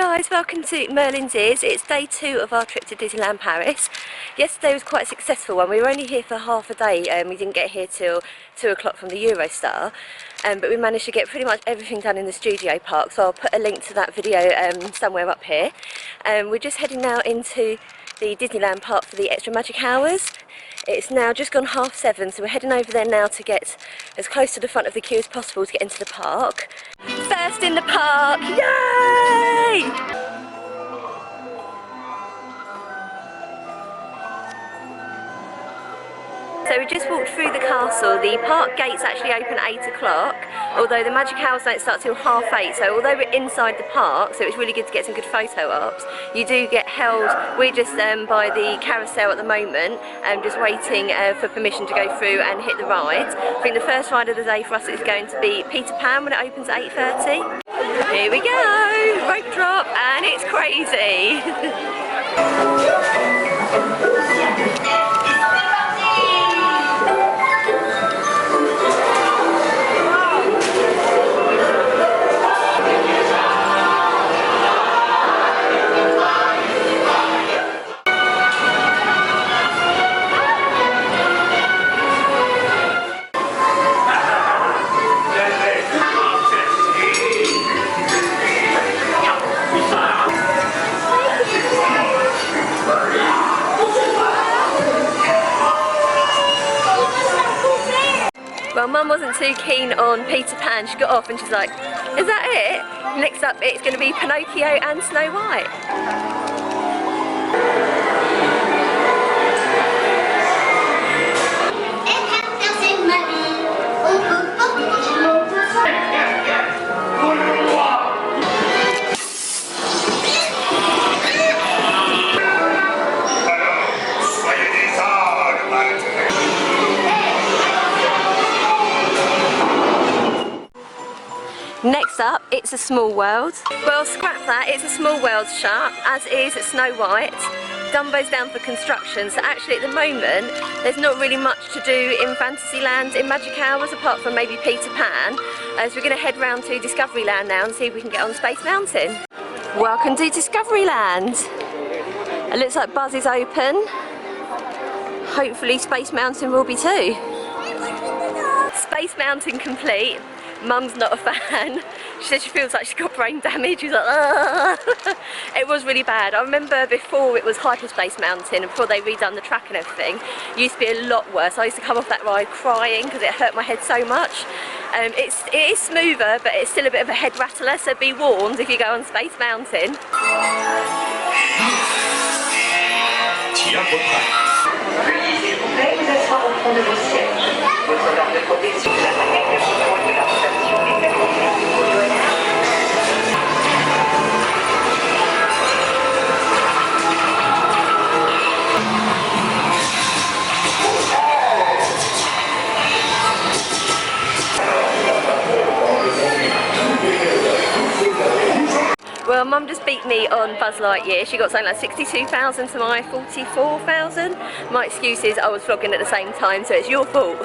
guys, welcome to Merlins. It's day 2 of our trip to Disneyland Paris. Yesterday was quite a successful one. We were only here for half a day and we didn't get here till 2 o'clock from the Eurostar. But we managed to get pretty much everything done in the studio park, so I'll put a link to that video somewhere up here. We're just heading now into the Disneyland Park for the extra magic hours. It's now just gone 7:30, so we're heading over there now to get as close to the front of the queue as possible to get into the park. First in the park, yay! So we just walked through the castle. The park gates actually open at 8 o'clock, although the magic hours don't start till 8:30. So although we're inside the park, so it's really good to get some good photo ops, you do get held. We're just by the carousel at the moment, just waiting for permission to go through and hit the rides. I think the first ride of the day for us is going to be Peter Pan when it opens at 8:30. Here we go, rope drop, and it's crazy. Well, Mum wasn't too keen on Peter Pan. She got off and she's like, is that it? Next up it's going to be Pinocchio and Snow White. Next up, It's a Small World. Well, scrap that, It's a Small World shut, as is Snow White. Dumbo's down for construction, so actually at the moment there's not really much to do in Fantasyland in Magic Hours apart from maybe Peter Pan. So we're going to head round to Discoveryland now and see if we can get on Space Mountain. Welcome to Discoveryland. It looks like Buzz is open. Hopefully Space Mountain will be too. Space Mountain complete. Mum's not a fan. She said she feels like she's got brain damage. She's like, ah. It was really bad. I remember before it was Hyperspace Mountain and before they redone the track and everything, it used to be a lot worse. I used to come off that ride crying because it hurt my head so much. It is smoother, but it's still a bit of a head rattler, so be warned if you go on Space Mountain. Well, Mum just beat me on Buzz Lightyear. She got something like 62,000 to my 44,000. My excuse is I was vlogging at the same time, so it's your fault.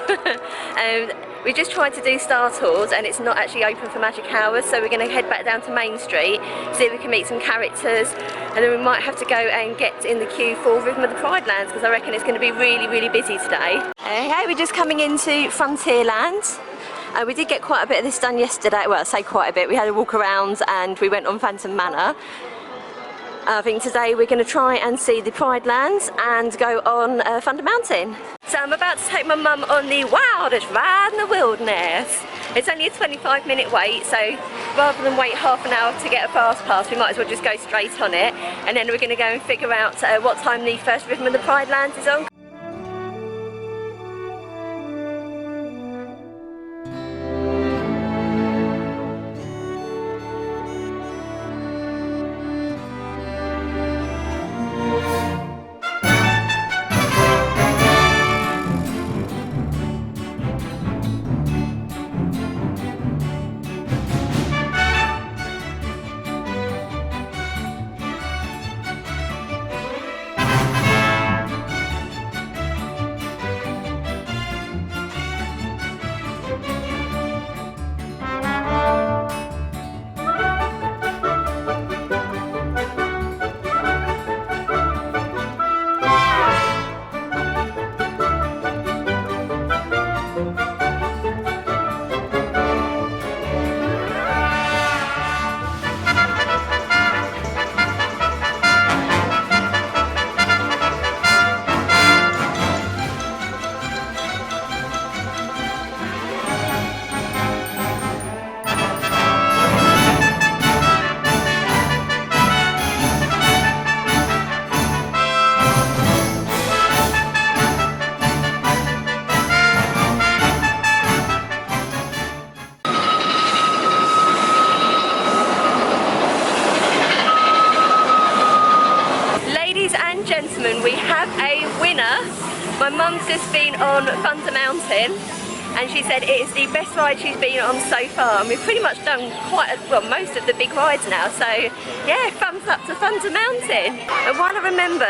We just tried to do Star Tours and it's not actually open for Magic Hours, so we're going to head back down to Main Street, see if we can meet some characters, and then we might have to go and get in the queue for Rhythm of the Pride Lands because I reckon it's going to be really, really busy today. Okay, we're just coming into Frontierland. We did get quite a bit of this done yesterday. Well, I say quite a bit. We had a walk around and we went on Phantom Manor. I think today we're going to try and see the Pride Lands and go on Thunder Mountain. So I'm about to take my mum on the wildest ride in the wilderness. It's only a 25-minute wait, so rather than wait half an hour to get a fast pass, we might as well just go straight on it. And then we're going to go and figure out what time the first Rhythm of the Pride Lands is on. on Thunder Mountain, and she said it is the best ride she's been on so far, and we've pretty much done most of the big rides now, so yeah, thumbs up to Thunder Mountain. And while I remember,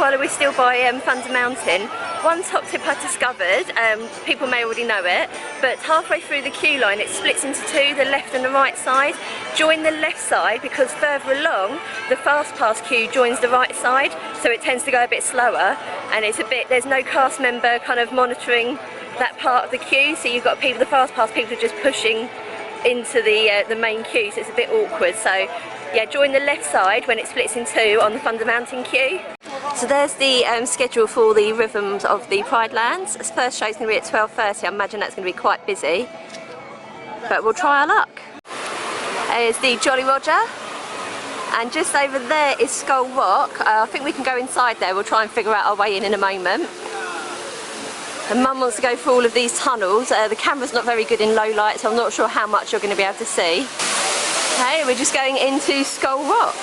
while we're still by Thunder Mountain, one top tip I discovered, people may already know it, but halfway through the queue line it splits into two, the left and the right side. Join the left side because further along the fast pass queue joins the right side, so it tends to go a bit slower, and there's no cast member kind of monitoring that part of the queue, so you've got people, the fast pass people are just pushing into the main queue, so it's a bit awkward. So yeah, join the left side when it splits in two on the Thunder Mountain queue. So there's the schedule for the rhythms of the Pride Lands. The first show's going to be at 12:30. I imagine that's going to be quite busy, but we'll try our luck. There's the Jolly Roger, and just over there is Skull Rock. I think we can go inside there. We'll try and figure out our way in a moment. And Mum wants to go through all of these tunnels. The camera's not very good in low light, so I'm not sure how much you're going to be able to see. Okay, we're just going into Skull Rock.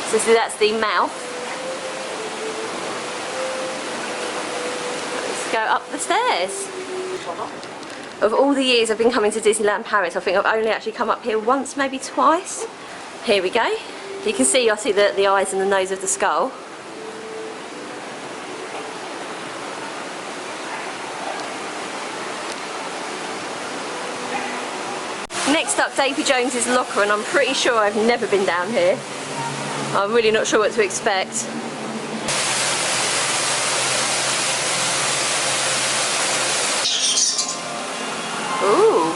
So that's the mouth. Let's go up the stairs. Of all the years I've been coming to Disneyland Paris, I think I've only actually come up here once, maybe twice. Here we go. You can see, I see the eyes and the nose of the skull. Next up, Davy Jones's locker, and I'm pretty sure I've never been down here. I'm really not sure what to expect. Ooh.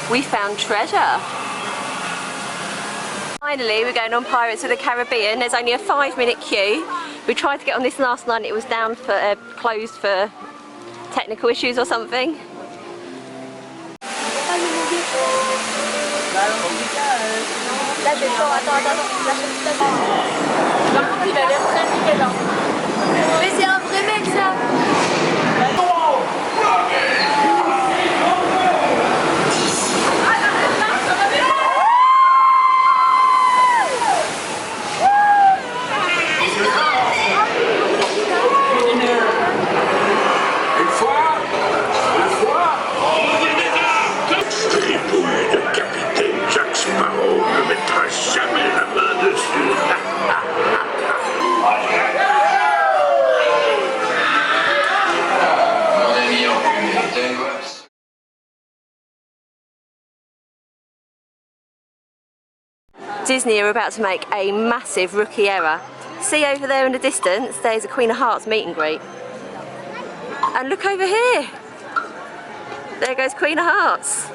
We found treasure. Finally, we're going on Pirates of the Caribbean. There's only a 5-minute queue. We tried to get on this last night, it was down for closed for technical issues or something. Mais c'est un vrai mec ça. Disney are about to make a massive rookie error. See over there in the distance, there's a Queen of Hearts meet and greet. And look over here. There goes Queen of Hearts.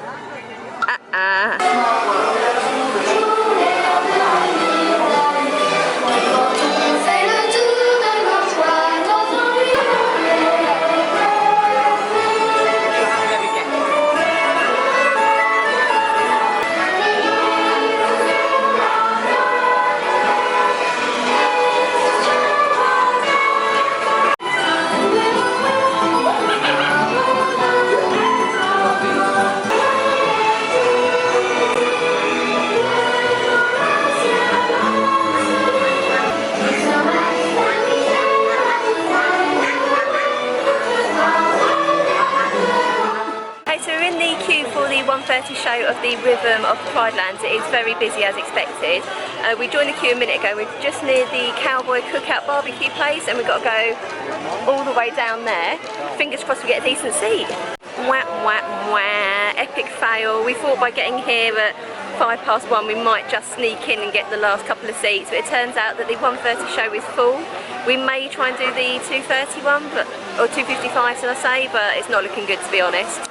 Show of the rhythm of Pride Lands. It is very busy as expected. We joined the queue a minute ago. We're just near the Cowboy Cookout barbecue place, and we've got to go all the way down there. Fingers crossed we get a decent seat. Wah, wah, wah. Epic fail. We thought by getting here at 1:05 we might just sneak in and get the last couple of seats, but it turns out that the 1:30 show is full. We may try and do the 2:30 one, or 2:55 should I say, but it's not looking good to be honest.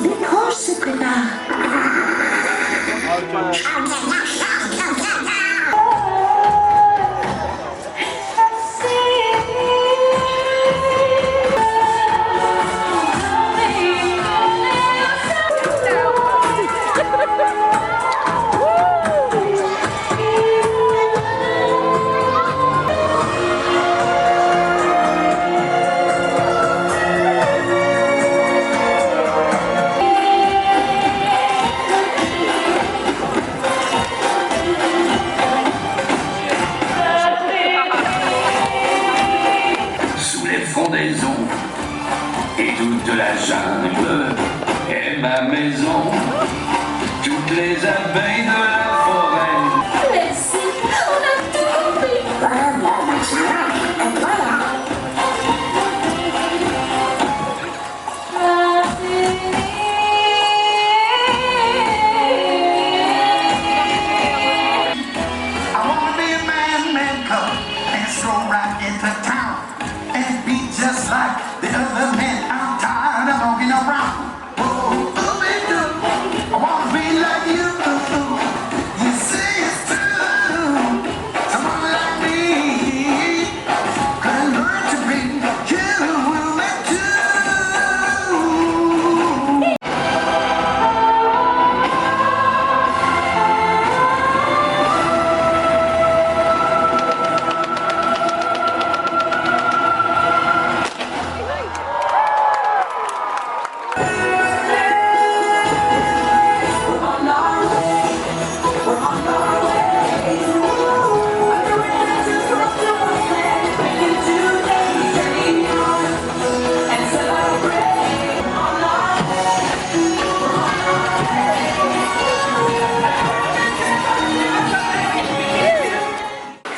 L'étrange se prépare. Sous les fondaisons et toute la jungle est ma maison. Toutes les abeilles de la forêt. Merci, on a tout compris. I wanna be a man cub and stroll right into town and be just like the other men. I'm tired of walking around. Oh, I wanna be like you. You say it's true. Someone like me can learn to be human too.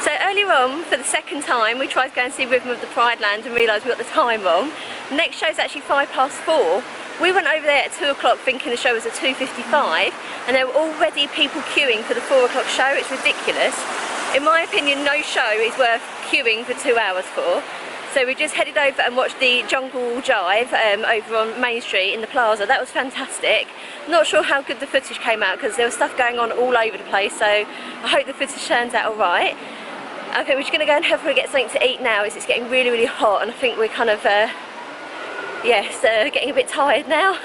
So earlier on, for the second time, we tried to go and see Rhythm of the Pride Land and realised we got the time wrong. The next show is actually 4:05. We went over there at 2 o'clock thinking the show was at 2:55, and there were already people queuing for the 4 o'clock show. It's ridiculous. In my opinion, no show is worth queuing for 2 hours for. So we just headed over and watched the Jungle Jive over on Main Street in the plaza. That was fantastic. Not sure how good the footage came out because there was stuff going on all over the place, so I hope the footage turns out alright. I think we're just going to go and have a get something to eat now as it's getting really, really hot, and I think we're kind of, getting a bit tired now.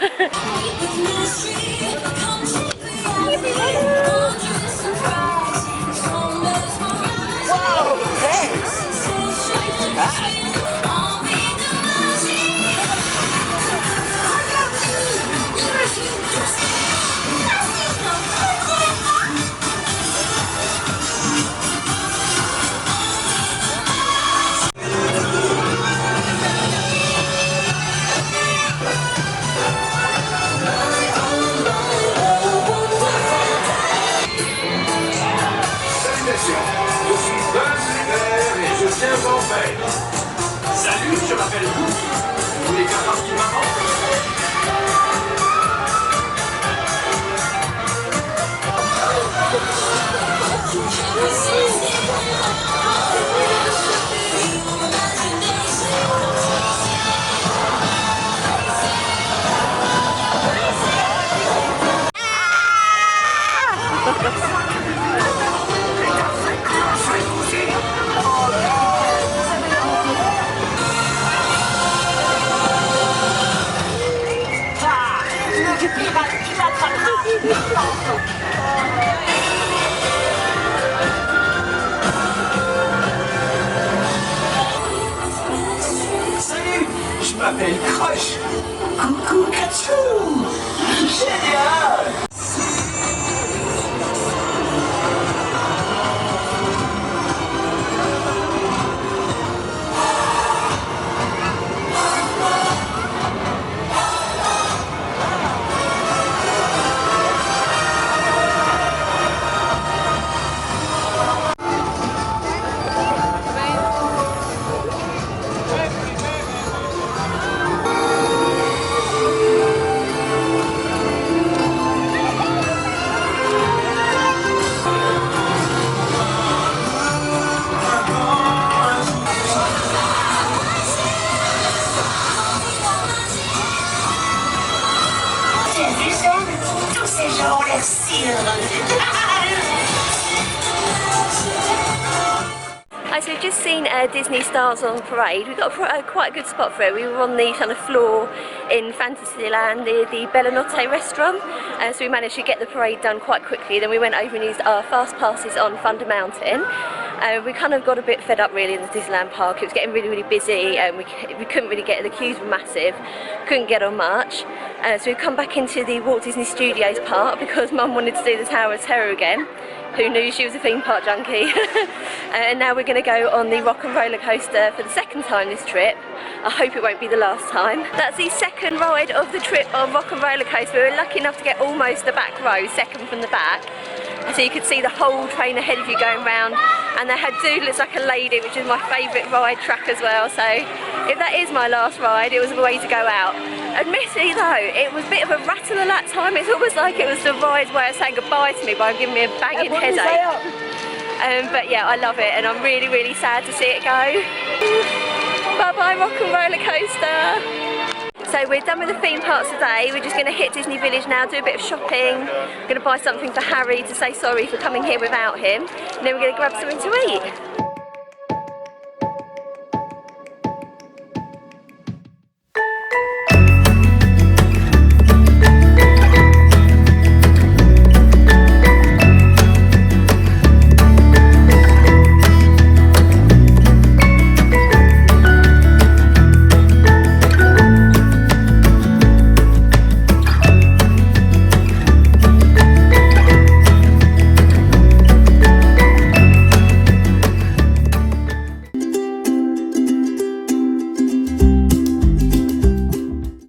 Je suis Buzz et je viens en paix. Salut, je m'appelle Woody. Vous voulez faire partie de ma bande? Salut, je m'appelle Crush. Coucou Kachou. Génial. J'aime tous ces gens ont l'air si heureux. So we've just seen Disney Stars on Parade. We got quite a good spot for it. We were on the kind of floor in Fantasyland near the Bellanotte restaurant, so we managed to get the parade done quite quickly. Then we went over and used our fast passes on Thunder Mountain. We kind of got a bit fed up really in the Disneyland Park. It was getting really busy and we couldn't really get, the queues were massive, couldn't get on much. So we've come back into the Walt Disney Studios park because Mum wanted to do the Tower of Terror again. Who knew she was a theme park junkie? And now we're going to go on the Rock and Roller Coaster for the second time this trip. I hope it won't be the last time. That's the second ride of the trip on Rock and Roller Coaster. We were lucky enough to get almost the back row, second from the back. So you could see the whole train ahead of you going round. And they had Dude Looks Like a Lady, which is my favourite ride track as well. So if that is my last ride, it was a way to go out. Admittedly though, it was a bit of a rattle at that time. It's almost like it was the ride's way of saying goodbye to me by giving me a banging headache. But yeah, I love it and I'm really sad to see it go. Bye bye Rock and Roller Coaster. So we're done with the theme parks today. We're just going to hit Disney Village now, do a bit of shopping. We're going to buy something for Harry to say sorry for coming here without him. And then we're going to grab something to eat.